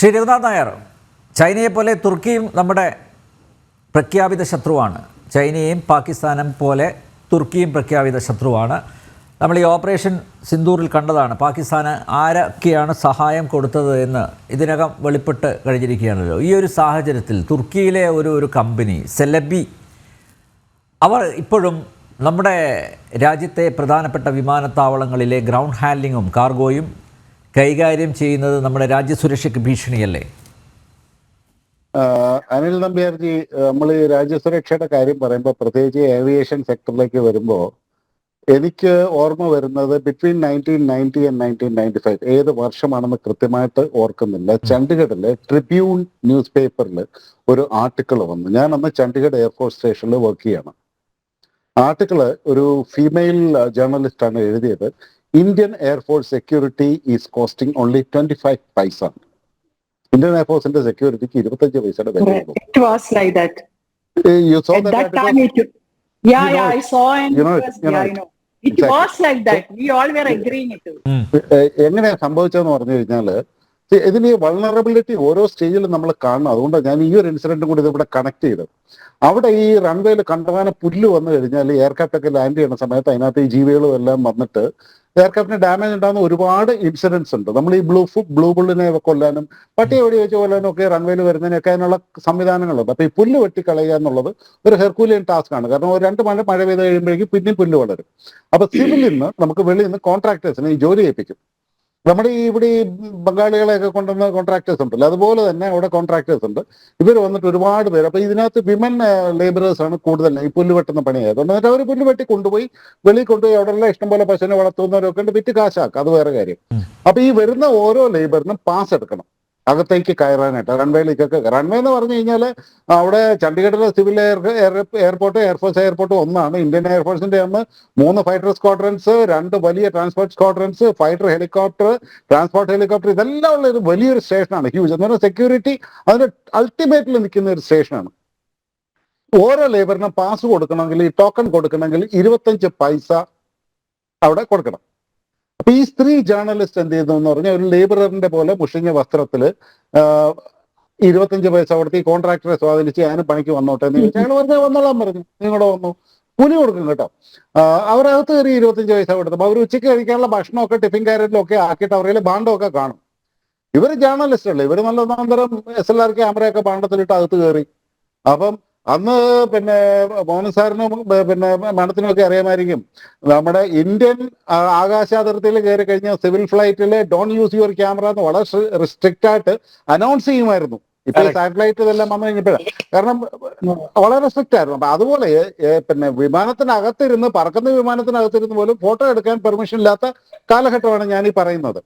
ശ്രീ രഘുനാഥ് നായർ, ചൈനയെപ്പോലെ തുർക്കിയും നമ്മുടെ പ്രഖ്യാപിത ശത്രുവാണ്. ചൈനയും പാകിസ്ഥാനും പോലെ തുർക്കിയും പ്രഖ്യാപിത ശത്രുവാണ്. നമ്മൾ ഈ ഓപ്പറേഷൻ സിന്ദൂറിൽ കണ്ടതാണ്. പാകിസ്ഥാന് ആരൊക്കെയാണ് സഹായം കൊടുത്തത് എന്ന് ഇതിനകം വെളിപ്പെട്ട് കഴിഞ്ഞിരിക്കുകയാണല്ലോ. ഈ ഒരു സാഹചര്യത്തിൽ തുർക്കിയിലെ ഒരു കമ്പനി സെലബി, അവർ ഇപ്പോഴും നമ്മുടെ രാജ്യത്തെ പ്രധാനപ്പെട്ട വിമാനത്താവളങ്ങളിലെ ഗ്രൗണ്ട് ഹാൻഡ്ലിങ്ങും കാർഗോയും കൈകാര്യം ചെയ്യുന്നത് നമ്മുടെ രാജ്യസുരക്ഷയ്ക്ക് ഭീഷണിയല്ലേ? അനിൽ നമ്പ്യാർജി, നമ്മൾ ഈ രാജ്യസുരക്ഷയുടെ കാര്യം പറയുമ്പോൾ പ്രത്യേകിച്ച് ഏവിയേഷൻ സെക്ടറിലേക്ക് വരുമ്പോൾ എനിക്ക് ഓർമ്മ വരുന്നത് ബിറ്റ്വീൻ 1990 ആൻഡ് 1995, ഏത് വർഷമാണെന്ന് കൃത്യമായിട്ട് ഓർക്കുന്നില്ല, ചണ്ഡീഗഡിലെ ട്രിബ്യൂൺ ന്യൂസ് പേപ്പറിൽ ഒരു ആർട്ടിക്കിൾ വന്നു. ഞാൻ അന്ന് ചണ്ഡീഗഡ് എയർഫോഴ്സ് സ്റ്റേഷനിൽ വർക്ക് ചെയ്യണം. ആർട്ടിക്കിള് ഒരു ഫീമെയിൽ ജേർണലിസ്റ്റ് ആണ് എഴുതിയത്. Indian air force security is costing only 25 പൈസ. ഇന്ത്യൻ എയർഫോഴ്സിന്റെ സെക്യൂരിറ്റിക്ക് 25 പൈസയുടെ വില. എങ്ങനെയാ സംഭവിച്ചതെന്ന് പറഞ്ഞു കഴിഞ്ഞാല്, ഇതിന് വൾണറബിലിറ്റി ഓരോ സ്റ്റേജിലും നമ്മൾ കാണണം. അതുകൊണ്ടാണ് ഞാൻ ഈ ഒരു ഇൻസിഡന്റും കൂടി ഇതിവിടെ കണക്ട് ചെയ്തത്. അവിടെ ഈ റൺവേയിൽ കണ്ടമാനം പുല്ല് വന്നു കഴിഞ്ഞാൽ എയർക്രാഫ്റ്റ് ഒക്കെ ലാൻഡ് ചെയ്യുന്ന സമയത്ത് അതിനകത്ത് ഈ ജീവികളും എല്ലാം വന്നിട്ട് എയർക്രാഫ്റ്റിന് ഡാമേജ് ഉണ്ടാകുന്ന ഒരുപാട് ഇൻസിഡൻസ് ഉണ്ട്. നമ്മൾ ഈ ബ്ലൂ ബുള്ളിനെ കൊല്ലാനും പട്ടിയെ വെടി വെച്ച് കൊല്ലാനും ഒക്കെ റൺവേയിൽ വരുന്നതിനൊക്കെ അതിനുള്ള സംവിധാനങ്ങളുണ്ട്. അപ്പൊ ഈ പുല്ല് വെട്ടിക്കളയുക എന്നുള്ളത് ഒരു ഹെർക്കൂലിയൻ ടാസ്ക് ആണ്. കാരണം ഒരു 2 മഴ പെയ്ത് കഴിയുമ്പോഴേക്കും പിന്നെയും പുല്ല് വളരും. അപ്പൊ സിവിലിൽ നിന്ന് നമുക്ക് വെളിയിൽ നിന്ന് കോൺട്രാക്ടേഴ്സിനെ ഈ ജോലി ഏൽപ്പിക്കും. നമ്മുടെ ഇവിടെ ഈ ബംഗാളികളെയൊക്കെ കൊണ്ടുവന്ന കോൺട്രാക്ടേഴ്സ് ഉണ്ടല്ലോ, അതുപോലെ തന്നെ അവിടെ കോൺട്രാക്ടേഴ്സ് ഉണ്ട്. ഇവർ വന്നിട്ട് ഒരുപാട് പേര്, അപ്പൊ ഇതിനകത്ത് വിമൻ ലേബറേഴ്സ് ആണ് കൂടുതൽ ഈ പുല്ല് വെട്ടുന്ന പണിയായതുകൊണ്ട്. എന്നിട്ട് അവർ പുല്ല് വെട്ടി കൊണ്ടുപോയി വെളിയിൽ കൊണ്ടുപോയി അവിടെയുള്ള ഇഷ്ടംപോലെ പശുവിനെ വളർത്തുന്നവരൊക്കെ ഉണ്ട്, വിറ്റ് കാശാക്കുക, അത് വേറെ കാര്യം. അപ്പൊ ഈ വരുന്ന ഓരോ ലേബറിനും പാസ് എടുക്കണം അകത്തേക്ക് കയറാനായിട്ട്. റൺവേയിലേക്കൊക്കെ റൺവേ എന്ന് പറഞ്ഞു കഴിഞ്ഞാൽ അവിടെ ചണ്ഡീഗഡിലെ സിവിൽ എയർപോർട്ട്, എയർഫോഴ്സ് എയർപോർട്ട് ഒന്നാണ്. ഇന്ത്യൻ എയർഫോഴ്സിന്റെ അന്ന് 3 ഫൈറ്റർ സ്ക്വാഡ്രൻസ്, 2 വലിയ transport squadrons, fighter helicopter, transport helicopter, ഇതെല്ലാം ഉള്ള ഒരു വലിയൊരു സ്റ്റേഷനാണ്. ഹ്യൂജ് എന്ന് പറഞ്ഞാൽ സെക്യൂരിറ്റി അതിന്റെ അൾട്ടിമേറ്റിൽ നിൽക്കുന്ന ഒരു സ്റ്റേഷനാണ്. ഓരോ ലേബറിനും പാസ് കൊടുക്കണമെങ്കിൽ, ഈ ടോക്കൺ കൊടുക്കണമെങ്കിൽ 25 പൈസ അവിടെ കൊടുക്കണം. അപ്പൊ ഈ സ്ത്രീ ജേർണലിസ്റ്റ് എന്ത് ചെയ്തു എന്ന് പറഞ്ഞാൽ, ഒരു ലേബററിന്റെ പോലെ മുഷിഞ്ഞ വസ്ത്രത്തില് 25 പൈസ കൊടുത്ത് ഈ കോൺട്രാക്ടറെ സ്വാധീനിച്ച് ഞാനും പണിക്ക് വന്നോട്ടെ എന്ന് ചോദിച്ചാൽ അയാൾ വെറുതെ വന്നോളാൻ പറഞ്ഞു. നിങ്ങളുടെ വന്നു കൂലി കൊടുക്കും കേട്ടോ. അവരകത്ത് കയറി 25 പൈസ കൊടുത്തപ്പോൾ അവർ ഉച്ചയ്ക്ക് കഴിക്കാനുള്ള ഭക്ഷണമൊക്കെ ടിഫിൻ കാരറ്റിലൊക്കെ ആക്കിയിട്ട് അവരുടെ ഭാണ്ഡമൊക്കെ കാണും. ഇവർ ജേർണലിസ്റ്റ് അല്ലേ, ഇവർ നല്ല ഒന്നാന്തരം SLR ക്യാമറയൊക്കെ ഭാണ്ഡത്തിലിട്ട് അകത്ത് കയറി. അപ്പം അന്ന് പിന്നെ മോഹൻ സാറിനും പിന്നെ മാഡത്തിനും ഒക്കെ അറിയാമായിരിക്കും, നമ്മുടെ ഇന്ത്യൻ ആകാശാതിർത്തിയിൽ കയറി കഴിഞ്ഞാൽ സിവിൽ ഫ്ലൈറ്റിൽ ഡോണ്ട് യൂസ് യുവർ ക്യാമറ എന്ന് വളരെ സ്ട്രിക്റ്റ് ആയിട്ട് അനൗൺസ് ചെയ്യുമായിരുന്നു. ഇപ്പൊ സാറ്റലൈറ്റ് ഇതെല്ലാം വന്നു കഴിഞ്ഞപ്പോഴാണ്, കാരണം വളരെ സ്ട്രിക്റ്റ് ആയിരുന്നു. അപ്പൊ അതുപോലെ പിന്നെ വിമാനത്തിനകത്തിരുന്ന്, പറക്കുന്ന വിമാനത്തിനകത്തിരുന്ന് പോലും ഫോട്ടോ എടുക്കാൻ പെർമിഷൻ ഇല്ലാത്ത കാലഘട്ടമാണ് ഞാൻ ഈ പറയുന്നത്.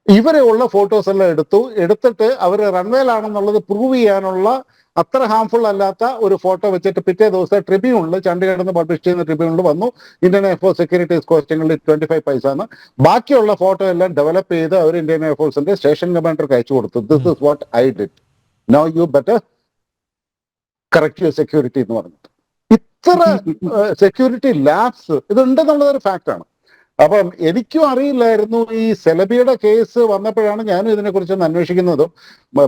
ഇവരെ ഉള്ള ഫോട്ടോസ് എല്ലാം എടുത്തിട്ട് അവർ റൺവേയിലാണെന്നുള്ളത് പ്രൂവ് ചെയ്യാനുള്ള അത്ര ഹാംഫുൾ അല്ലാത്ത ഒരു ഫോട്ടോ വെച്ചിട്ട് പിറ്റേ ദിവസം ട്രിബ്യൂണിൽ, ചണ്ഡീഗഡിൽ നിന്ന് പബ്ലിഷ് ചെയ്യുന്ന ട്രിബ്യൂണിൽ വന്നു, ഇന്ത്യൻ എയർഫോഴ്സ് സെക്യൂരിറ്റീസ് കോസ്റ്റിംഗിൽ 25 പൈസ എന്ന്. ബാക്കിയുള്ള ഫോട്ടോ എല്ലാം ഡെവലപ്പ് ചെയ്ത് അവർ ഇന്ത്യൻ എയർഫോഴ്സിന്റെ സ്റ്റേഷൻ കമാൻഡർക്ക് അയച്ചു കൊടുത്തു. This is what I did, now you better correct your security എന്ന് പറഞ്ഞിട്ട്. ഇത്ര സെക്യൂരിറ്റി ലാബ്സ് ഇതുണ്ടെന്നുള്ളതൊരു ഫാക്റ്റാണ്. അപ്പം എനിക്കും അറിയില്ലായിരുന്നു. ഈ സെലബിയുടെ കേസ് വന്നപ്പോഴാണ് ഞാനും ഇതിനെക്കുറിച്ച് ഒന്ന് അന്വേഷിക്കുന്നതും.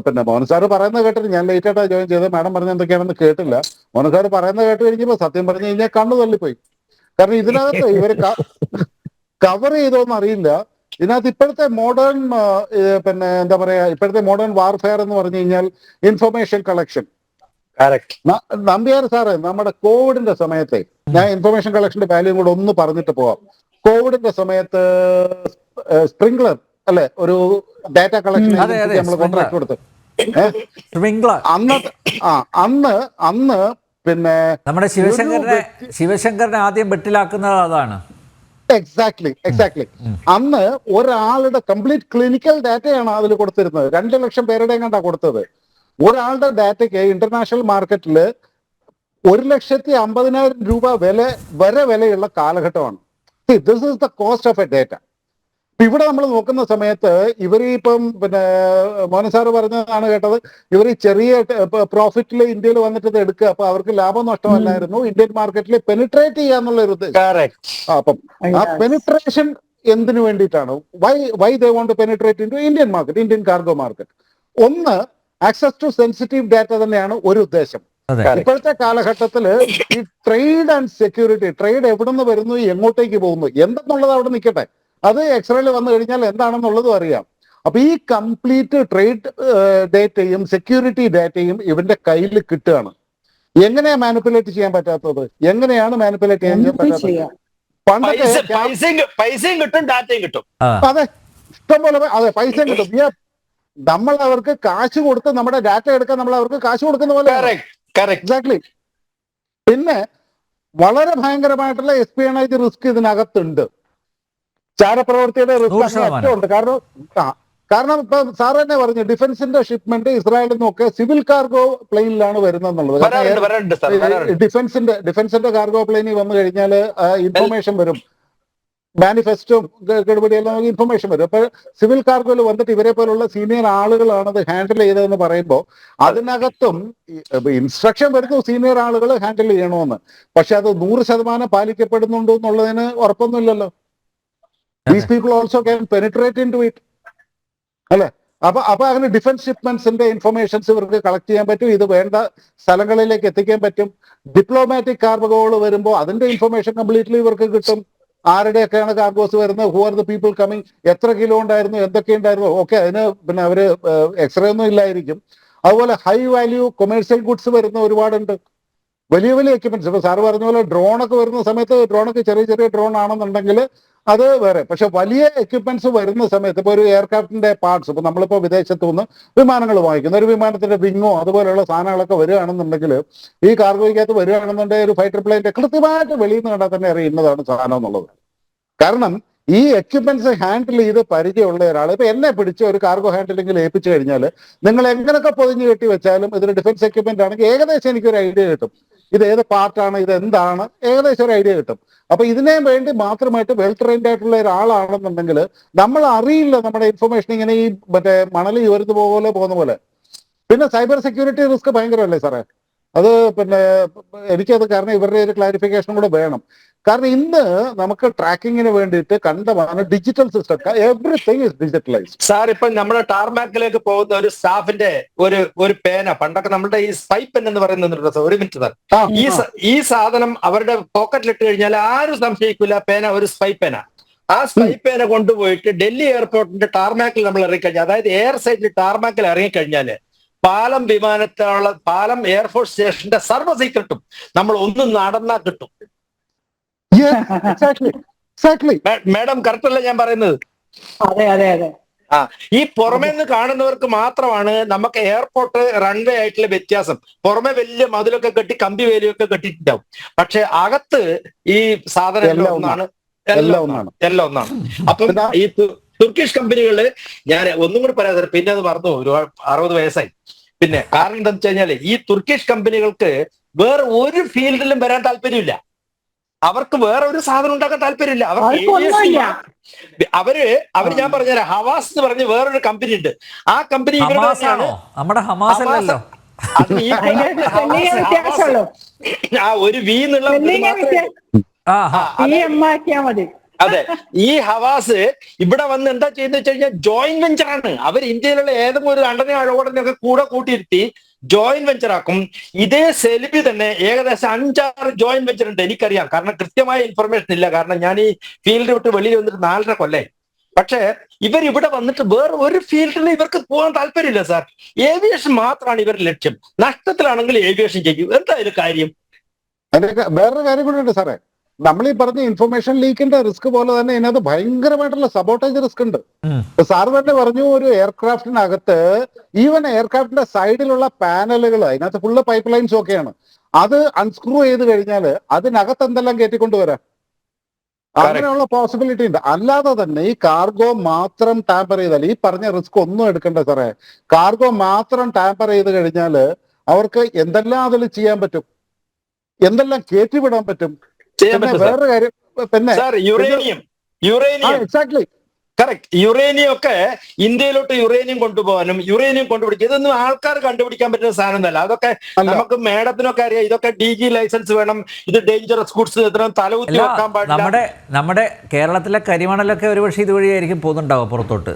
പിന്നെ മോഹൻ സാറ് പറയുന്നത് കേട്ടിട്ട്, ഞാൻ ലേറ്റ് ആയിട്ടാണ് ജോയിൻ ചെയ്തത്, മാഡം പറഞ്ഞ എന്തൊക്കെയാണെന്ന് കേട്ടില്ല. മോഹൻ സാറ് പറയുന്നത് കേട്ട് കഴിഞ്ഞപ്പോൾ സത്യം പറഞ്ഞു കഴിഞ്ഞാൽ കണ്ണു തള്ളിപ്പോയി. കാരണം ഇതിനകത്ത് ഇവർ കവർ ചെയ്തോന്ന് അറിയില്ല. ഇതിനകത്ത് ഇപ്പോഴത്തെ മോഡേൺ പിന്നെ എന്താ പറയാ, ഇപ്പോഴത്തെ മോഡേൺ വാർഫെയർ എന്ന് പറഞ്ഞു കഴിഞ്ഞാൽ ഇൻഫർമേഷൻ കളക്ഷൻ. നമ്പ്യാർ സാറ് നമ്മുടെ കോവിഡിന്റെ സമയത്തെ, ഞാൻ ഇൻഫർമേഷൻ കളക്ഷന്റെ വാല്യൂ കൂടെ ഒന്ന് പറഞ്ഞിട്ട് പോവാം. കോവിഡിന്റെ സമയത്ത് സ്പ്രിംഗ്ലർ അല്ലെ ഒരു ഡാറ്റ കളക്ഷൻ നമ്മൾ കോൺട്രാക്ട് കൊടുത്ത്, അന്ന് പിന്നെ നമ്മുടെ ശിവശങ്കരനെ ആദ്യം വെട്ടിലാക്കുന്നത് അതാണ്. എക്സാക്ട്ലി. അന്ന് ഒരാളുടെ കംപ്ലീറ്റ് ക്ലിനിക്കൽ ഡാറ്റയാണ് അതിൽ കൊടുത്തിരുന്നത്. 2 ലക്ഷം പേരുടെയും കണ്ടാ കൊടുത്തത്. ഒരാളുടെ ഡാറ്റയ്ക്ക് ഇന്റർനാഷണൽ മാർക്കറ്റിൽ 1,50,000 രൂപ വിലയുള്ള കാലഘട്ടമാണ്. This is the cost of A data. ഇവിടെ നമ്മൾ നോക്കുന്ന സമയത്ത് ഇവർ ഇപ്പം പിന്നെ മോഹൻ സാറ് പറഞ്ഞതാണ് കേട്ടത്, ഇവർ ചെറിയ പ്രോഫിറ്റിൽ ഇന്ത്യയിൽ വന്നിട്ട് ഇത് എടുക്കുക. അപ്പൊ അവർക്ക് ലാഭം നഷ്ടമല്ലായിരുന്നു, ഇന്ത്യൻ മാർക്കറ്റിൽ പെനിട്രേറ്റ് ചെയ്യാന്നുള്ള ഒരു ഉദ്ദേശം. അപ്പം ആ പെനിട്രേഷൻ എന്തിനു വേണ്ടിയിട്ടാണ്? Why they want to penetrate into Indian market, Indian cargo market. ഒന്ന് ആക്സസ് ടു സെൻസിറ്റീവ് ഡാറ്റ തന്നെയാണ് ഒരു ഉദ്ദേശം. അതെ. ഇപ്പോഴത്തെ കാലഘട്ടത്തിൽ ഈ ട്രേഡ് ആൻഡ് സെക്യൂരിറ്റി, ട്രേഡ് എവിടെ നിന്ന് വരുന്നു, എങ്ങോട്ടേക്ക് പോകുന്നു എന്തെന്നുള്ളത് അവിടെ നിൽക്കട്ടെ, അത് എക്സ്റേയിൽ വന്നു കഴിഞ്ഞാൽ എന്താണെന്നുള്ളതും അറിയാം. അപ്പൊ ഈ കംപ്ലീറ്റ് ട്രേഡ് ഡേറ്റയും സെക്യൂരിറ്റി ഡാറ്റയും ഇവന്റെ കയ്യിൽ കിട്ടുകയാണ്. എങ്ങനെയാ മാനിപ്പുലേറ്റ് ചെയ്യാൻ പറ്റാത്തത്? എങ്ങനെയാണ് മാനിപ്പുലേറ്റ് ചെയ്യാൻ പറ്റാത്തത്? പൈസയും കിട്ടും, ഡാറ്റയും കിട്ടും. അതെ, ഇഷ്ടംപോലെ. അതെ, പൈസയും കിട്ടും. നമ്മൾ അവർക്ക് കാശ് കൊടുത്ത് നമ്മുടെ ഡാറ്റ എടുക്കാൻ നമ്മൾ അവർക്ക് കാശ് കൊടുക്കുന്ന പോലെ. എക്സാക്ട്ലി. പിന്നെ വളരെ ഭയങ്കരമായിട്ടുള്ള എസ്പിയണേജ് റിസ്ക് ഇതിനകത്തുണ്ട്. ചാരപ്രവർത്തിയുടെ റിസ്ക് ഉണ്ട്. കാരണം ഇപ്പൊ സാർ തന്നെ പറഞ്ഞു, ഡിഫൻസിന്റെ ഷിപ്മെന്റ് ഇസ്രായേലിൽ നിന്നൊക്കെ സിവിൽ കാർഗോ പ്ലെയിനിലാണ് വരുന്നെന്നുള്ളത്. ഡിഫൻസിന്റെ കാർഗോ പ്ലെയിനിൽ വന്നു കഴിഞ്ഞാൽ ഇൻഫർമേഷൻ വരും, മാനിഫെസ്റ്റോ ഗഡ്ബഡിയെല്ലാം നമുക്ക് ഇൻഫർമേഷൻ വരും. അപ്പൊ സിവിൽ കാർഗോയിൽ വന്നിട്ട് ഇവരെ പോലുള്ള സീനിയർ ആളുകളാണ് അത് ഹാൻഡിൽ ചെയ്തതെന്ന് പറയുമ്പോൾ അതിനകത്തും ഇൻസ്ട്രക്ഷൻ വരുന്നു സീനിയർ ആളുകൾ ഹാൻഡിൽ ചെയ്യണമെന്ന്. പക്ഷെ അത് 100% പാലിക്കപ്പെടുന്നുണ്ടോ എന്നുള്ളതിന് ഉറപ്പൊന്നുമില്ലല്ലോ. These people also can penetrate into it, അല്ലെ? അപ്പൊ അങ്ങനെ ഡിഫൻസ് ഷിപ്മെന്റ്സിന്റെ ഇൻഫർമേഷൻസ് ഇവർക്ക് കളക്ട് ചെയ്യാൻ പറ്റും, ഇത് വേണ്ട സ്ഥലങ്ങളിലേക്ക് എത്തിക്കാൻ പറ്റും. ഡിപ്ലോമാറ്റിക് കാർഗോകൾ വരുമ്പോൾ അതിന്റെ ഇൻഫർമേഷൻ കംപ്ലീറ്റ്ലി ഇവർക്ക് കിട്ടും. ആരുടെയൊക്കെയാണ് കാർഗോസ് വരുന്നത്, who are the people coming, എത്ര കിലോ ഉണ്ടായിരുന്നു, എന്തൊക്കെ ഉണ്ടായിരുന്നു, ഓക്കെ. അതിന് പിന്നെ അവര് എക്സ്റേ ഒന്നും ഇല്ലായിരിക്കും. അതുപോലെ ഹൈ വാല്യൂ കൊമേഴ്സ്യൽ ഗുഡ്സ് വരുന്ന ഒരുപാടുണ്ട്, വലിയ വലിയ എക്യുപ്മെന്റ്സ്. ഇപ്പൊ സാറ് പറഞ്ഞ പോലെ ഡ്രോണൊക്കെ വരുന്ന സമയത്ത്, ഡ്രോണൊക്കെ ചെറിയ ചെറിയ ഡ്രോൺ ആണെന്നുണ്ടെങ്കിൽ അത് വേറെ. പക്ഷെ വലിയ എക്യുപ്മെന്റ്സ് വരുന്ന സമയത്ത് ഇപ്പൊ ഒരു എയർക്രാഫ്റ്റിന്റെ പാർട്സ്, ഇപ്പൊ നമ്മളിപ്പോ വിദേശത്തു നിന്ന് വിമാനങ്ങൾ വാങ്ങിക്കുന്ന ഒരു വിമാനത്തിന്റെ വിങ്ങോ അതുപോലെയുള്ള സാധനങ്ങളൊക്കെ വരികയാണെന്നുണ്ടെങ്കിൽ, ഈ കാർഗോയ്ക്കകത്ത് വരികയാണെന്നുണ്ടെങ്കിൽ ഒരു ഫൈറ്റർ പ്ലെയിന്റെ കൃത്യമായിട്ട് വെളിയിൽ നിന്ന് കണ്ടാൽ തന്നെ അറിയുന്നതാണ് സാധനം എന്നുള്ളത്. കാരണം ഈ എക്യുപ്മെന്റ്സ് ഹാൻഡിൽ ചെയ്ത് പരിചയമുള്ള ഒരാൾ, ഇപ്പൊ എന്നെ പിടിച്ച് ഒരു കാർഗോ ഹാൻഡിലിംഗിൽ ഏൽപ്പിച്ചു കഴിഞ്ഞാൽ നിങ്ങൾ എങ്ങനെയൊക്കെ പൊതിഞ്ഞ് കെട്ടി വെച്ചാലും ഇതൊരു ഡിഫൻസ് എക്യുപ്മെന്റ് ആണെങ്കിൽ ഏകദേശം എനിക്കൊരു ഐഡിയ കിട്ടും, ഇത് ഏത് പാർട്ടാണ്, ഇത് എന്താണ്, ഏകദേശം ഒരു ഐഡിയ കിട്ടും. അപ്പൊ ഇതിനു വേണ്ടി മാത്രമായിട്ട് വെൽ ട്രെയിൻഡ് ആയിട്ടുള്ള ഒരാളാണെന്നുണ്ടെങ്കിൽ നമ്മൾ അറിയില്ല നമ്മുടെ ഇൻഫർമേഷൻ ഇങ്ങനെ ഈ മറ്റേ മണൽ ഉയർന്നു പോകുന്ന പോലെ. പിന്നെ സൈബർ സെക്യൂരിറ്റി റിസ്ക് ഭയങ്കരമല്ലേ സാറേ? അത് പിന്നെ എനിക്കത്, കാരണം ഇവരുടെ ഒരു ക്ലാരിഫിക്കേഷൻ കൂടെ വേണം. കാരണം ഇന്ന് നമുക്ക് ട്രാക്കിങ്ങിന് വേണ്ടിയിട്ട് കണ്ടമാണ് digital system, everything is digitalised. Sir, ഇപ്പൊ നമ്മുടെ ടാർമാക്കിലേക്ക് പോകുന്ന ഒരു സ്റ്റാഫിന്റെ ഒരു പേന, പണ്ടൊക്കെ നമ്മുടെ ഈ സ്പൈ പെൻ എന്ന് പറയുന്നത്, ഒരു മിനിറ്റ് സാർ, ഈ സാധനം അവരുടെ പോക്കറ്റിലിട്ട് കഴിഞ്ഞാൽ ആരും സംശയിക്കില്ല, പേന ഒരു സ്പൈ പേന. ആ സ്പൈ പേന കൊണ്ടുപോയിട്ട് ഡൽഹി എയർപോർട്ടിന്റെ ടാർമാക്കിൽ നമ്മൾ ഇറങ്ങിക്കഴിഞ്ഞാൽ, അതായത് എയർ സൈഡിൽ ടാർമാക്കിൽ ഇറങ്ങിക്കഴിഞ്ഞാല് പാലം വിമാനത്തിലുള്ള പാലം എയർഫോഴ്സ് സ്റ്റേഷന്റെ സർവ്വ സീക്രട്ടും നമ്മൾ ഒന്ന് നടന്നാ കിട്ടും. മാഡം കറക്റ്റ് അല്ലേ ഞാൻ പറയുന്നത്? അതെ അതെ അതെ. ഈ പുറമേ നിന്ന് കാണുന്നവർക്ക് മാത്രമാണ് നമുക്ക് എയർപോർട്ട് റൺവേ ആയിട്ടുള്ള വ്യത്യാസം. പുറമെ വലിയ മതിലൊക്കെ കെട്ടി കമ്പി വേലിയൊക്കെ കെട്ടിയിട്ടുണ്ടാവും, പക്ഷെ അകത്ത് ഈ സാധനം എല്ലാം ഒന്നാണ്. അപ്പം ഈ തുർക്കിഷ് കമ്പനികള്, ഞാൻ ഒന്നും കൂടി പറയാം, പിന്നെ അത് മറന്നു, ഒരു 60 വയസ്സായി. പിന്നെ കാരണം എന്താണെന്ന് വെച്ച് കഴിഞ്ഞാല് ഈ തുർക്കിഷ് കമ്പനികൾക്ക് വേറെ ഒരു ഫീൽഡിലും വരാൻ താല്പര്യമില്ല. അവർക്ക് വേറെ ഒരു സാധനം ഉണ്ടാക്കാൻ താല്പര്യമില്ല. അവര് ഞാൻ പറഞ്ഞുതരാം, ഹവാസ് എന്ന് പറഞ്ഞ് വേറൊരു കമ്പനി ഉണ്ട്. ആ കമ്പനി ആ ഒരു വി എന്നുള്ള അതെ. ഈ ഹവാസ് ഇവിടെ വന്ന് എന്താ ചെയ്യുന്നത് വെച്ച് കഴിഞ്ഞാൽ ജോയിന്റ് വെഞ്ചർ ആണ്. അവർ ഇന്ത്യയിലുള്ള ഏതെങ്കിലും ഒരു അണ്ടനെ അഴോടനെയൊക്കെ കൂടെ കൂട്ടിയിരുത്തി ജോയിന്റ് വെഞ്ചർ ആക്കും. ഇതേ സെലിബി തന്നെ ഏകദേശം 5-6 ജോയിന്റ് വെഞ്ചർ ഉണ്ട്. എനിക്കറിയാം, കാരണം കൃത്യമായ ഇൻഫർമേഷൻ ഇല്ല, കാരണം ഞാൻ ഈ ഫീൽഡ് വിട്ട് വെളിയിൽ വന്നിട്ട് 4.5 കൊല്ലേ. പക്ഷെ ഇവർ ഇവിടെ വന്നിട്ട് വേറെ ഒരു ഫീൽഡിൽ ഇവർക്ക് പോകാൻ താല്പര്യമില്ല സാർ. ഏവിയേഷൻ മാത്രമാണ് ഇവരുടെ ലക്ഷ്യം. നഷ്ടത്തിലാണെങ്കിൽ ഏവിയേഷൻ ചെയ്യും. എന്തായാലും കാര്യം. വേറൊരു കാര്യം കൂടെ ഉണ്ട് സാറേ, നമ്മൾ ഈ പറഞ്ഞ ഇൻഫർമേഷൻ ലീക്കിന്റെ റിസ്ക് പോലെ തന്നെ ഇതിനകത്ത് ഭയങ്കരമായിട്ടുള്ള സബോട്ടേജ് റിസ്ക് ഉണ്ട്. സാർ തന്നെ പറഞ്ഞു, ഒരു എയർക്രാഫ്റ്റിനകത്ത് ഈവൻ എയർക്രാഫ്റ്റിന്റെ സൈഡിലുള്ള പാനലുകൾ, അതിനകത്ത് ഫുള്ള് പൈപ്പ് ലൈൻസും ഒക്കെയാണ്. അത് അൺസ്ക്രൂ ചെയ്ത് കഴിഞ്ഞാൽ അതിനകത്ത് എന്തെല്ലാം കയറ്റിക്കൊണ്ടുവരാം, അങ്ങനെയുള്ള പോസിബിലിറ്റി ഉണ്ട്. അല്ലാതെ തന്നെ ഈ കാർഗോ മാത്രം ടാമ്പർ ചെയ്താൽ ഈ പറഞ്ഞ റിസ്ക് ഒന്നും എടുക്കണ്ട സാറേ. കാർഗോ മാത്രം ടാമ്പർ ചെയ്ത് കഴിഞ്ഞാൽ അവർക്ക് എന്തെല്ലാം അതിൽ ചെയ്യാൻ പറ്റും, എന്തെല്ലാം കയറ്റിവിടാൻ പറ്റും. വേറൊരു കാര്യം, പിന്നെ എക്സാക്ട്ലി കറക്റ്റ്, യുറേനിയം ഒക്കെ ഇന്ത്യയിലോട്ട് യുറേനിയം കൊണ്ടുപോകാനും യുറേനിയം കണ്ടുപിടിക്കും, ഇതൊന്നും ആൾക്കാർ കണ്ടുപിടിക്കാൻ പറ്റുന്ന സാധനമല്ല. അതൊക്കെ നമുക്ക് മേഡത്തിനൊക്കെ അറിയാം. ഇതൊക്കെ DG ലൈസൻസ് വേണം, ഇത് ഡേഞ്ചറസ് ഗുഡ്സ് തലകുത്തി വെക്കാൻ പാടില്ല. നമ്മുടെ കേരളത്തിലെ കരിമണലൊക്കെ ഒരുപക്ഷെ ഇതുവഴിയായിരിക്കും പോകുന്നുണ്ടാവുക പുറത്തോട്ട്.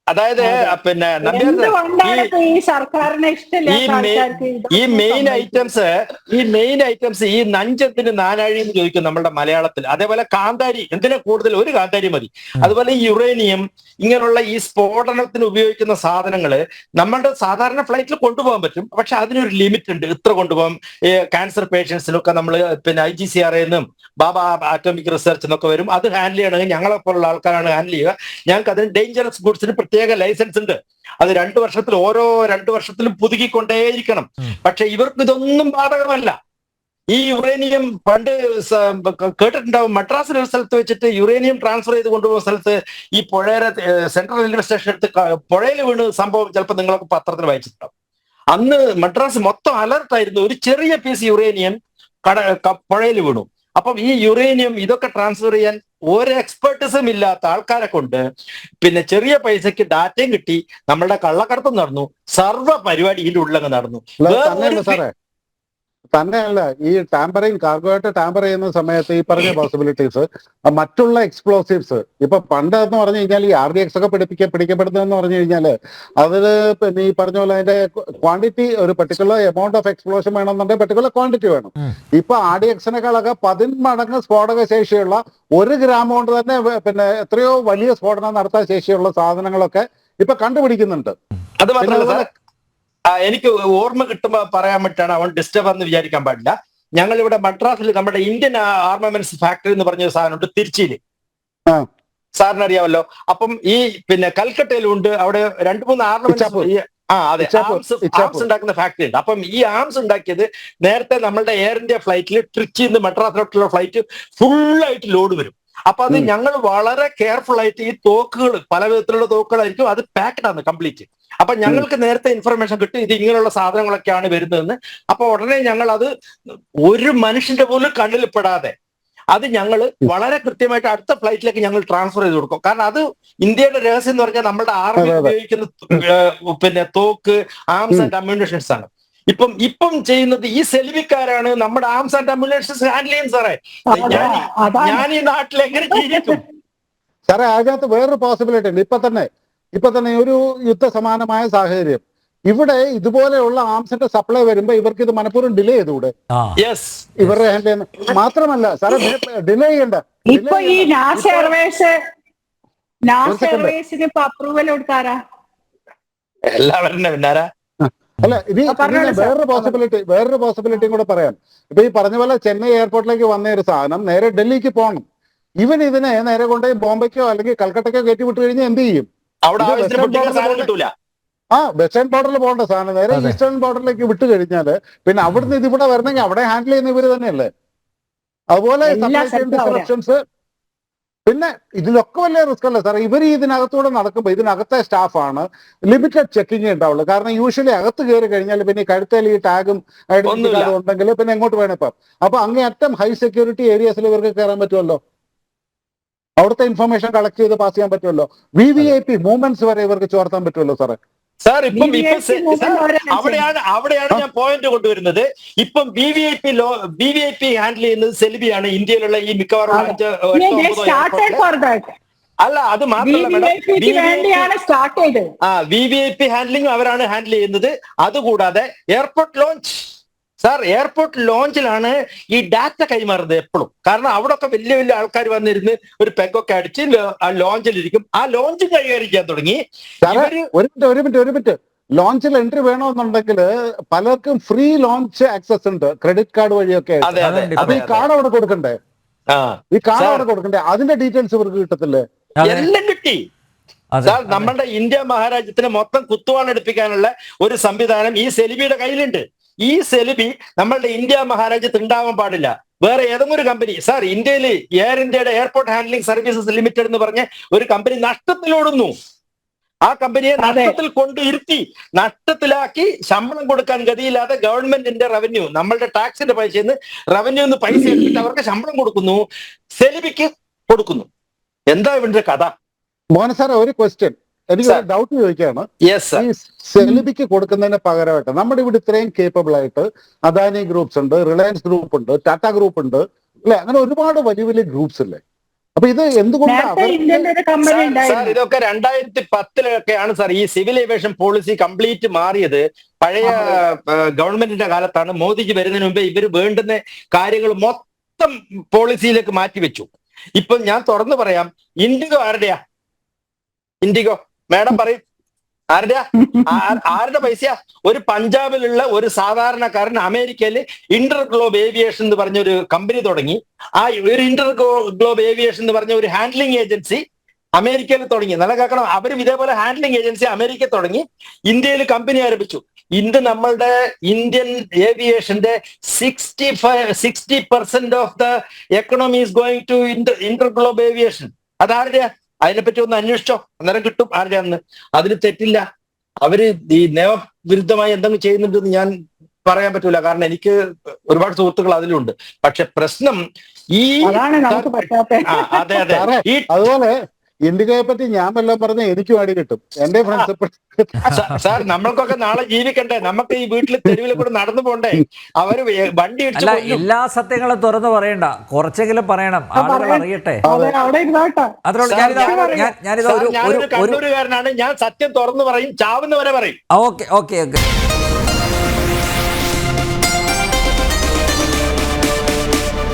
അതായത് പിന്നെ എന്തുകൊണ്ടാണ് ഇപ്പൊ ഈ സർക്കാരിനെ ഇഷ്ടമില്ലാത്ത ആൾക്കാർക്ക് ഈ മെയിൻ ഐറ്റംസ് ഈ നഞ്ചത്തിന് നാനാഴി എന്ന് ചോദിക്കും നമ്മളുടെ മലയാളത്തിൽ. അതേപോലെ കാന്താരി, എന്തിനാ കൂടുതൽ, ഒരു കാന്താരി മതി. അതുപോലെ ഈ യുറേനിയം, ഇങ്ങനെയുള്ള ഈ സ്ഫോടനത്തിന് ഉപയോഗിക്കുന്ന സാധനങ്ങൾ നമ്മളുടെ സാധാരണ ഫ്ലൈറ്റിൽ കൊണ്ടുപോകാൻ പറ്റും. പക്ഷെ അതിനൊരു ലിമിറ്റ് ഉണ്ട്, ഇത്ര കൊണ്ടുപോകാം. ക്യാൻസർ പേഷ്യൻസിനൊക്കെ നമ്മൾ പിന്നെ IGCRA എന്നും ബാബ ആറ്റോമിക് റിസർച്ച് എന്നൊക്കെ വരും. അത് ഹാൻഡിൽ ചെയ്യണമെങ്കിൽ ഞങ്ങളെ പോലുള്ള ആൾക്കാരാണ് ഹാൻഡിൽ ചെയ്യുക. ഞങ്ങൾക്ക് അതിന് ഡേഞ്ചറസ് ഗുഡ്സിന് പ്രത്യേക ലൈസൻസ് ഉണ്ട്. അത് 2 വർഷത്തിൽ ഓരോ 2 വർഷത്തിലും പുതുക്കിക്കൊണ്ടേയിരിക്കണം. പക്ഷെ ഇവർക്ക് ഇതൊന്നും ബാധകമല്ല. ഈ യുറേനിയം പണ്ട് കേട്ടിട്ടുണ്ടാവും, മദ്രാസിൽ ഒരു സ്ഥലത്ത് വെച്ചിട്ട് യുറേനിയം ട്രാൻസ്ഫർ ചെയ്ത് കൊണ്ടുപോകുന്ന സ്ഥലത്ത് ഈ പുഴയുടെ സെൻട്രൽ റെയിൽവേ സ്റ്റേഷൻ എടുത്ത് പുഴയിൽ വീണ് സംഭവം ചിലപ്പോൾ നിങ്ങളൊക്കെ പത്രത്തിൽ വായിച്ചിട്ടുണ്ടാവും. അന്ന് മദ്രാസ് മൊത്തം അലർട്ടായിരുന്നു. ഒരു ചെറിയ പീസ് യുറേനിയം പുഴയിൽ വീണു. അപ്പം ഈ യുറേനിയം ഇതൊക്കെ ട്രാൻസ്ഫർ ചെയ്യാൻ ഒരു എക്സ്പെർട്ടിസും ഇല്ലാത്ത ആൾക്കാരെ കൊണ്ട് പിന്നെ ചെറിയ പൈസക്ക് ഡാറ്റയും കിട്ടി, നമ്മളുടെ കള്ളക്കടത്തും നടന്നു, സർവ്വ പരിപാടി ഇതിന്റെ ഉള്ളങ്ങ് നടന്നു. തന്നെയല്ല, ഈ ടാമ്പറിങ്, കാർഗോയായിട്ട് ടാമ്പർ ചെയ്യുന്ന സമയത്ത് ഈ പറഞ്ഞ പോസിബിലിറ്റീസ്, മറ്റുള്ള എക്സ്പ്ലോസീവ്സ്, ഇപ്പൊ പണ്ട് എന്ന് പറഞ്ഞു കഴിഞ്ഞാൽ ഈ RDX ഒക്കെ പിടിക്കപ്പെടുന്നതെന്ന് പറഞ്ഞു കഴിഞ്ഞാല് അതില് പിന്നെ ഈ പറഞ്ഞ പോലെ അതിന്റെ ക്വാണ്ടിറ്റി, ഒരു പെർട്ടിക്കുലർ എമൗണ്ട് ഓഫ് എക്സ്പ്ലോഷൻ വേണമെന്നുണ്ടെങ്കിൽ പെർട്ടിക്കുലർ ക്വാണ്ടിറ്റി വേണം. ഇപ്പൊ RDXനേക്കാളൊക്കെ 10 മടങ്ങ് സ്ഫോടക ശേഷിയുള്ള 1 ഗ്രാം കൊണ്ട് തന്നെ പിന്നെ എത്രയോ വലിയ സ്ഫോടനം നടത്താൻ ശേഷിയുള്ള സാധനങ്ങളൊക്കെ ഇപ്പൊ കണ്ടുപിടിക്കുന്നുണ്ട്. അത് മാത്രമല്ല, എനിക്ക് ഓർമ്മ കിട്ടുമ്പോ പറയാൻ പറ്റാണ്, അവൻ ഡിസ്റ്റർബ് എന്ന് വിചാരിക്കാൻ പാടില്ല. ഞങ്ങൾ ഇവിടെ മദ്രാസിൽ നമ്മുടെ ഇന്ത്യൻ ആർമമെന്റ്സ് ഫാക്ടറി എന്ന് പറഞ്ഞ സാധനമുണ്ട് തിരുച്ചിയിൽ, സാറിന് അറിയാമല്ലോ. അപ്പം ഈ പിന്നെ കൽക്കട്ടയിലുണ്ട്, അവിടെ 2-3 ആർമമെന്റ്സ്, അതെ, ആംസ് ഉണ്ടാക്കുന്ന ഫാക്ടറി ഉണ്ട്. അപ്പം ഈ ആംസ് ഉണ്ടാക്കിയത് നേരത്തെ നമ്മളുടെ എയർ ഇന്ത്യ ഫ്ലൈറ്റിൽ ട്രിച്ചിയിൽ നിന്ന് മദ്രാസിലോട്ടുള്ള ഫ്ലൈറ്റ് ഫുള്ളായിട്ട് ലോഡ് വരും. അപ്പൊ അത് ഞങ്ങൾ വളരെ കെയർഫുൾ ആയിട്ട് ഈ തോക്കുകൾ, പല വിധത്തിലുള്ള തോക്കുകളായിരിക്കും, അത് പാക്ഡ് ആണ് കംപ്ലീറ്റ്. അപ്പൊ ഞങ്ങൾക്ക് നേരത്തെ ഇൻഫർമേഷൻ കിട്ടും ഇത് ഇങ്ങനെയുള്ള സാധനങ്ങളൊക്കെയാണ് വരുന്നതെന്ന്. അപ്പൊ ഉടനെ ഞങ്ങൾ അത് ഒരു മനുഷ്യന്റെ പോലും കണ്ണിൽ പെടാതെ അത് ഞങ്ങൾ വളരെ കൃത്യമായിട്ട് അടുത്ത ഫ്ലൈറ്റിലേക്ക് ഞങ്ങൾ ട്രാൻസ്ഫർ ചെയ്ത് കൊടുക്കും. കാരണം അത് ഇന്ത്യയുടെ രഹസ്യം എന്ന് പറഞ്ഞാൽ നമ്മുടെ ആർമി ഉപയോഗിക്കുന്ന പിന്നെ തോക്ക്, ആംസ് ആൻഡ് അമ്യൂണിഷൻസ് ആണ്. ഇപ്പം ചെയ്യുന്നത് ഈ സെൽവിക്കാരാണ് നമ്മുടെ ആംസ് ആൻഡ് അമ്യൂണിഷൻസ് ഹാൻഡിൽ ചെയ്യുന്നത്. സാറേ, ഞാൻ ഈ നാട്ടിൽ എങ്ങനെ ജീവിക്കും സാറേ? അതിനകത്ത് വേറൊരു പോസിബിലിറ്റി ഉണ്ട്. ഇപ്പൊ തന്നെ ഒരു യുദ്ധസമാനമായ സാഹചര്യം ഇവിടെ ഇതുപോലെയുള്ള ആംസിന്റെ സപ്ലൈ വരുമ്പോ ഇവർക്ക് ഇത് മനഃപൂർവ്വം ഡിലേ ചെയ്തുകൂടെ? ഇവരുടെ ഹാൻഡിൽ ചെയ്യുന്ന മാത്രമല്ല സാറേ, ഡിലേ ചെയ്യണ്ട. ഇപ്പൊ ഈ നാസ് എയർവേസിന് ഇപ്പൊ അപ്രൂവൽ കൊടുത്താരാ? എല്ലാവരും പിന്നാരാ? അല്ല, ഇനി വേറൊരു പോസിബിലിറ്റിയും കൂടെ പറയാം. ഇപ്പൊ ഈ പറഞ്ഞ പോലെ ചെന്നൈ എയർപോർട്ടിലേക്ക് വന്ന ഒരു സാധനം നേരെ ഡൽഹിക്ക് പോകണം. ഇതിനെ നേരെ കൊണ്ടുപോയി ബോംബെക്കോ അല്ലെങ്കിൽ കൽക്കട്ടയ്ക്കോ കയറ്റി വിട്ടു കഴിഞ്ഞാൽ എന്ത് ചെയ്യും? വെസ്റ്റേൺ ബോർഡറിൽ പോകേണ്ട സാധനം നേരെ ഈസ്റ്റേൺ ബോർഡറിലേക്ക് വിട്ടു കഴിഞ്ഞാല് പിന്നെ അവിടുന്ന് ഇതിവിടെ വരണമെങ്കിൽ അവിടെ ഹാൻഡിൽ ചെയ്യുന്ന ഇവര് തന്നെയല്ലേ. അതുപോലെ സപ്ലൈ ചെയിൻ ഡിസ്റപ്ഷൻസ്, പിന്നെ ഇതിലൊക്കെ വലിയ റിസ്ക് അല്ലേ സാർ? ഇവർ ഇതിനകത്തൂടെ നടക്കുമ്പോൾ ഇതിനകത്തെ സ്റ്റാഫാണ്, ലിമിറ്റഡ് ചെക്കിങ് ഉണ്ടാവുള്ളൂ. കാരണം യൂഷ്വലി അകത്ത് കയറി കഴിഞ്ഞാൽ പിന്നെ ഈ കഴുത്തേൽ ഈ ടാഗും ഐഡന്റിറ്റി കാർഡും ഉണ്ടെങ്കിൽ പിന്നെ എങ്ങോട്ട് വേണം. ഇപ്പം അപ്പൊ അങ്ങേയറ്റം ഹൈ സെക്യൂരിറ്റി ഏരിയസിൽ ഇവർക്ക് കയറാൻ പറ്റുമല്ലോ, അവിടുത്തെ ഇൻഫർമേഷൻ കളക്ട് ചെയ്ത് പാസ് ചെയ്യാൻ പറ്റുമല്ലോ. VVIP മൂവ്മെന്റ്സ് വരെ ഇവർക്ക് ചോർത്താൻ പറ്റുമല്ലോ സാറേ. സാർ അവിടെയാണ് ഞാൻ പോയിന്റ് കൊണ്ടുവരുന്നത്. ഇപ്പം VVIP ഹാൻഡിൽ ചെയ്യുന്നത് സെൽബിയാണ്, ഇന്ത്യയിലുള്ള ഈ മിക്കവാറും അല്ല. അത് മാത്രമല്ല, VVIP ഹാൻഡ്ലിംഗ് അവരാണ് ഹാൻഡിൽ ചെയ്യുന്നത്. അതുകൂടാതെ എയർപോർട്ട് ലോഞ്ച്, സാർ, എയർപോർട്ട് ലോഞ്ചിലാണ് ഈ ഡാറ്റ കൈമാറുന്നത് എപ്പോഴും. കാരണം അവിടെ ഒക്കെ വലിയ വലിയ ആൾക്കാർ വന്നിരുന്ന് ഒരു പെഗൊക്കെ അടിച്ച് ആ ലോഞ്ചിലിരിക്കും. ആ ലോഞ്ച് കൈകാര്യം ചെയ്യാൻ തുടങ്ങി. ഒരു മിനിറ്റ് ലോഞ്ചിൽ എൻട്രി വേണമെന്നുണ്ടെങ്കിൽ പലർക്കും ഫ്രീ ലോഞ്ച് ആക്സസ് ഉണ്ട്, ക്രെഡിറ്റ് കാർഡ് വഴിയൊക്കെ. അപ്പൊ ഈ കാർഡ് അവിടെ കൊടുക്കണ്ടേ? അതിന്റെ ഡീറ്റെയിൽസ് ഇവർക്ക് കിട്ടത്തില്ലേ? എല്ലാം കിട്ടി സാർ. നമ്മുടെ ഇന്ത്യ മഹാരാജ്യത്തിന് മൊത്തം കുത്തുവാളെടുപ്പിക്കാനുള്ള ഒരു സംവിധാനം ഈ സെലിബിയുടെ കയ്യിലുണ്ട്. ഈ സെലിബി നമ്മളുടെ ഇന്ത്യ മഹാരാജ്യത്ത് ഉണ്ടാവാൻ പാടില്ല. വേറെ ഏതെങ്കിലും ഒരു കമ്പനി, സാർ, ഇന്ത്യയിൽ എയർ ഇന്ത്യയുടെ എയർപോർട്ട് ഹാൻഡ്ലിംഗ് സർവീസസ് ലിമിറ്റഡ് എന്ന് പറഞ്ഞ ഒരു കമ്പനി നഷ്ടത്തിലോടുന്നു. ആ കമ്പനിയെ നഷ്ടത്തിൽ കൊണ്ടിരുത്തി, നഷ്ടത്തിലാക്കി, ശമ്പളം കൊടുക്കാൻ ഗതിയില്ലാതെ ഗവൺമെന്റിന്റെ റവന്യൂ, നമ്മളുടെ ടാക്സിന്റെ പൈസയിൽ നിന്ന് റവന്യൂന്ന് പൈസ എടുത്തിട്ട് അവർക്ക് ശമ്പളം കൊടുക്കുന്നു, സെലിബിക്ക് കൊടുക്കുന്നു. എന്താ ഇവന്റെ കഥ? മോഹൻ സാർ, ഒരു ക്വസ്റ്റ്യൻ എനിക്ക് ഡൗട്ട് ചോദിക്കുകയാണ്. ഈ സെലിബിക്ക് കൊടുക്കുന്നതിന് പകരമായിട്ട് നമ്മുടെ ഇവിടെ ഇത്രയും കേപ്പബിൾ ആയിട്ട് അദാനി ഗ്രൂപ്പ്സ് ഉണ്ട്, റിലയൻസ് ഗ്രൂപ്പ് ഉണ്ട്, ടാറ്റ ഗ്രൂപ്പ് ഉണ്ട്, അല്ലെ? അങ്ങനെ ഒരുപാട് വലിയ വലിയ ഗ്രൂപ്പ്സ് ഇല്ലേ? അപ്പൊ ഇത് എന്തുകൊണ്ട് നേരത്തെ ഇന്ത്യൻ്റെ ഒരു കമ്പനി സാർ ഉണ്ടായിരുന്നു. ഇതൊക്കെ 2010 ആണ് സാർ ഈ സിവിൽ ഏവിയേഷൻ പോളിസി കംപ്ലീറ്റ് മാറിയത്. പഴയ ഗവൺമെന്റിന്റെ കാലത്താണ്. മോദിജി വരുന്നതിന് മുമ്പേ ഇവർ വേണ്ടുന്ന കാര്യങ്ങൾ മൊത്തം പോളിസിയിലേക്ക് മാറ്റിവെച്ചു. ഇപ്പൊ ഞാൻ തുറന്നു പറയാം, ഇൻഡിഗോ ആരുടെയാ? ഇൻഡിഗോ മാഡം പറയും, ആരുടെയാ? ആരുടെ പൈസയാ? ഒരു പഞ്ചാബിലുള്ള ഒരു സാധാരണക്കാരൻ അമേരിക്കയിൽ ഇന്റർ ഗ്ലോബ് ഏവിയേഷൻ എന്ന് പറഞ്ഞ ഒരു കമ്പനി തുടങ്ങി. ആ ഒരു ഇന്റർ ഗ്ലോബ് ഏവിയേഷൻ എന്ന് പറഞ്ഞ ഒരു ഹാൻഡ്ലിംഗ് ഏജൻസി അമേരിക്കയിൽ തുടങ്ങി. നല്ല കേൾക്കണം, അവരും ഇതേപോലെ ഹാൻഡ്ലിംഗ് ഏജൻസി അമേരിക്കയിൽ തുടങ്ങി, ഇന്ത്യയിൽ കമ്പനി ആരംഭിച്ചു. ഇന്ന് നമ്മളുടെ ഇന്ത്യൻ ഏവിയേഷന്റെ 60% of the economy is going to InterGlobe Aviation. അതാരുടെയാ? അതിനെപ്പറ്റി ഒന്ന് അന്വേഷിച്ചോ, അന്നേരം കിട്ടും ആരുടെയാന്ന്. അതിന് തെറ്റില്ല. അവര് ഈ നിയമവിരുദ്ധമായി എന്തെങ്കിലും ചെയ്യുന്നുണ്ടെന്ന് ഞാൻ പറയാൻ പറ്റൂല, കാരണം എനിക്ക് ഒരുപാട് സുഹൃത്തുക്കൾ അതിലുണ്ട്. പക്ഷെ പ്രശ്നം ഈ അതാണ് നമുക്ക് പറ്റാത്ത. അതെ അതെ സാറേ, ഈ അതുപോലെ ഇന്ത്യയെ പറ്റി ഞാൻ വല്ലതും പറഞ്ഞ എനിക്കും അടി കിട്ടും. എന്റെ ഫ്രണ്ട്സ് സാർ നമ്മൾക്കൊക്കെ നാളെ ജീവിക്കണ്ടേ? നമുക്ക് ഈ വീട്ടിൽ തെരുവിൽ കൂടെ നടന്നു പോണ്ടേ? അവര് വണ്ടി ഇടിച്ചു അല്ല, കൊല്ലും. എല്ലാ സത്യങ്ങളും തുറന്നു പറയണ്ട, കുറച്ചെങ്കിലും പറയണം, ആളുകൾ അറിയട്ടെ. അതെ, അവിടെ ഇരുന്നോട്ടെ. അതിനോട് ഞാനിത് ഞാനൊരു കണ്ണൂരുകാരനാണ്, ഞാൻ സത്യം തുറന്നു പറയും, ചാവുന്നവരെ പറയും. Okay okay okay